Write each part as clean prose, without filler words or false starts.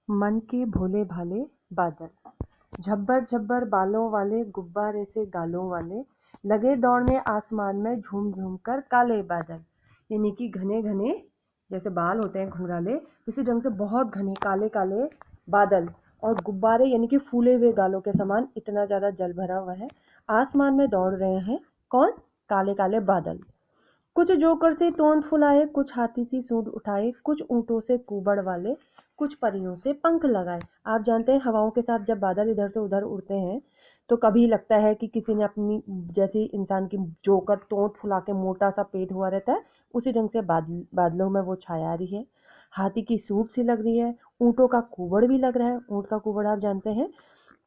मन के भोले भाले बादल। झब्बर झब्बर बालों वाले गुब्बारे से गालों वाले, लगे दौड़ने आसमान में झूम झूम कर काले बादल। यानी कि घने घने जैसे बाल होते हैं घुंघराले, इसी ढंग से बहुत घने काले काले बादल और गुब्बारे यानी कि फूले हुए गालों के समान इतना ज़्यादा जल भरा हुआ है। आसमान में दौड़ रहे हैं कौन? काले काले बादल। कुछ जोकर से तोंद फुलाए, कुछ हाथी सी सूंड उठाए, कुछ ऊँटों से कुबड़ वाले, कुछ परियों से पंख लगाए। आप जानते हैं हवाओं के साथ जब बादल इधर से उधर उड़ते हैं तो कभी लगता है कि किसी ने अपनी जैसे इंसान की जोकर तोंद फुला के मोटा सा पेट हुआ रहता है, उसी ढंग से बादलों में वो छाया आ रही है। हाथी की सूंड सी लग रही है, ऊँटों का कुबड़ भी लग रहा है। ऊँट का कुबड़ आप जानते हैं,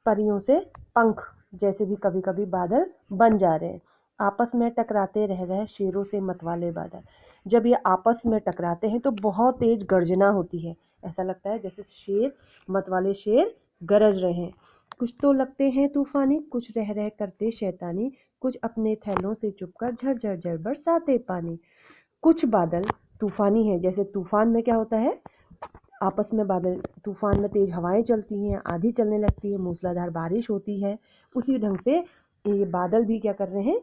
परियों से पंख जैसे भी कभी कभी बादल बन जा रहे हैं। आपस में टकराते रह गए शेरों से मतवाले बादल। जब ये आपस में टकराते हैं तो बहुत तेज गर्जना होती है। ऐसा लगता है जैसे शेर मतवाले शेर गरज रहे हैं। कुछ तो लगते हैं तूफानी, कुछ रह रह करते शैतानी, कुछ अपने थैलों से चुपकर झरझर झर बरसाते पानी। कुछ बादल तूफानी है, जैसे तूफान में क्या होता है, आपस में बादल तूफान में तेज हवाएं चलती हैं, आंधी चलने लगती है, मूसलाधार बारिश होती है। उसी ढंग से ये बादल भी क्या कर रहे हैं,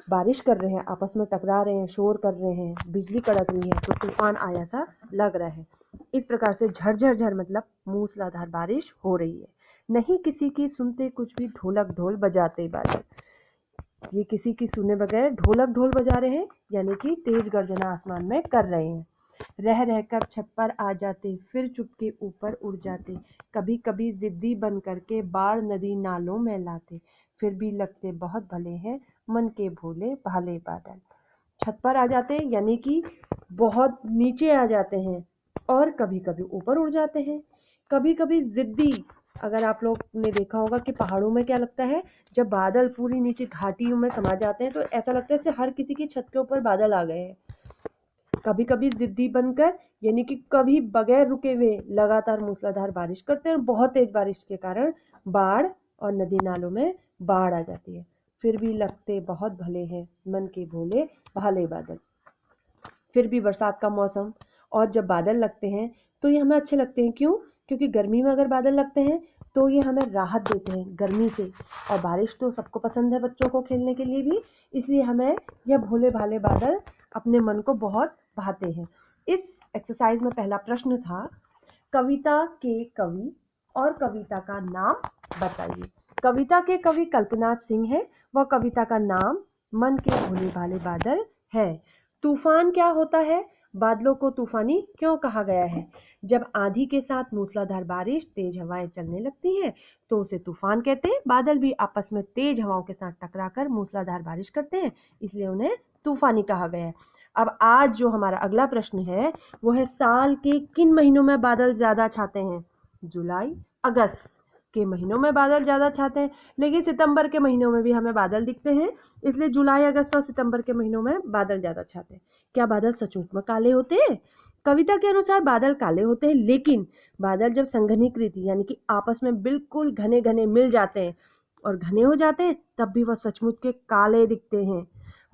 बारिश कर रहे हैं, आपस में टकरा रहे हैं, शोर कर रहे हैं, बिजली कड़क रही है, तो तूफान आया सा लग रहा है। इस प्रकार से झरझर झर मतलब मूसलाधार बारिश हो रही है। नहीं किसी की सुनते कुछ भी, ढोलक ढोल बजाते बादल। ये किसी की सुने बगैर ढोलक ढोल बजा रहे हैं, यानी कि तेज गर्जना आसमान में कर रहे हैं। रह रहकर छत पर आ जाते, फिर चुपके ऊपर उड़ जाते, कभी कभी जिद्दी बन करके बाढ़ नदी नालों में लाते, फिर भी लगते बहुत भले हैं मन के भोले भाले बादल। छत पर आ जाते हैं यानी कि बहुत नीचे आ जाते हैं, और कभी कभी ऊपर उड़ जाते हैं, कभी कभी जिद्दी। अगर आप लोग ने देखा होगा कि पहाड़ों में क्या लगता है, जब बादल पूरी नीचे घाटियों में समा जाते हैं तो ऐसा लगता है जैसे हर किसी की छत के ऊपर बादल आ गए हैं। कभी कभी जिद्दी बनकर यानी कि कभी बगैर रुके हुए लगातार मूसलाधार बारिश करते हैं, और बहुत तेज बारिश के कारण बाढ़ और नदी नालों में बाढ़ आ जाती है। फिर भी लगते बहुत भले हैं मन के भोले भाले बादल। फिर भी बरसात का मौसम और जब बादल लगते हैं तो ये हमें अच्छे लगते हैं। क्यों? क्योंकि गर्मी में अगर बादल लगते हैं तो ये हमें राहत देते हैं गर्मी से, और बारिश तो सबको पसंद है, बच्चों को खेलने के लिए भी, इसलिए हमें यह भोले भाले बादल अपने मन को बहुत भाते हैं। इस एक्सरसाइज में पहला प्रश्न था, कविता के कवि और कविता का नाम बताइए। कविता के कवि कल्पनाथ सिंह है, वह कविता का नाम मन के भोले भाले बादल है। तूफान क्या होता है? बादलों को तूफानी क्यों कहा गया है? जब आंधी के साथ मूसलाधार बारिश, तेज हवाएं चलने लगती हैं तो उसे तूफान कहते हैं। बादल भी आपस में तेज हवाओं के साथ टकराकर मूसलाधार बारिश करते हैं, इसलिए उन्हें तूफानी कहा गया है। अब आज जो हमारा अगला प्रश्न है वो है, साल के किन महीनों में बादल ज्यादा छाते हैं? जुलाई अगस्त के महीनों में बादल ज्यादा छाते हैं, लेकिन सितंबर के महीनों में भी हमें बादल दिखते हैं, इसलिए जुलाई अगस्त और सितंबर के महीनों में बादल ज्यादा छाते हैं। क्या बादल सचमुच में काले होते हैं? कविता के अनुसार बादल काले होते हैं, लेकिन बादल जब संघनीकृत यानी कि आपस में बिल्कुल घने घने मिल जाते हैं और घने हो जाते हैं तब भी वह सचमुच के काले दिखते हैं।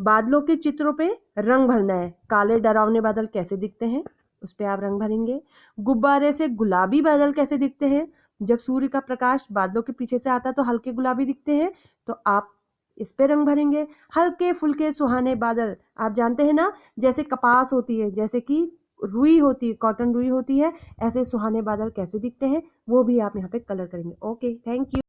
बादलों के चित्रों पे रंग भरना है। काले डरावने बादल कैसे दिखते हैं, उस पे आप रंग भरेंगे। गुब्बारे से गुलाबी बादल कैसे दिखते हैं? जब सूर्य का प्रकाश बादलों के पीछे से आता है तो हल्के गुलाबी दिखते हैं, तो आप इस पे रंग भरेंगे। हल्के फुल्के सुहाने बादल, आप जानते हैं ना, जैसे कपास होती है, जैसे कि रुई होती है, कॉटन रुई होती है, ऐसे सुहाने बादल कैसे दिखते हैं वो भी आप यहाँ पे कलर करेंगे। Okay, thank you.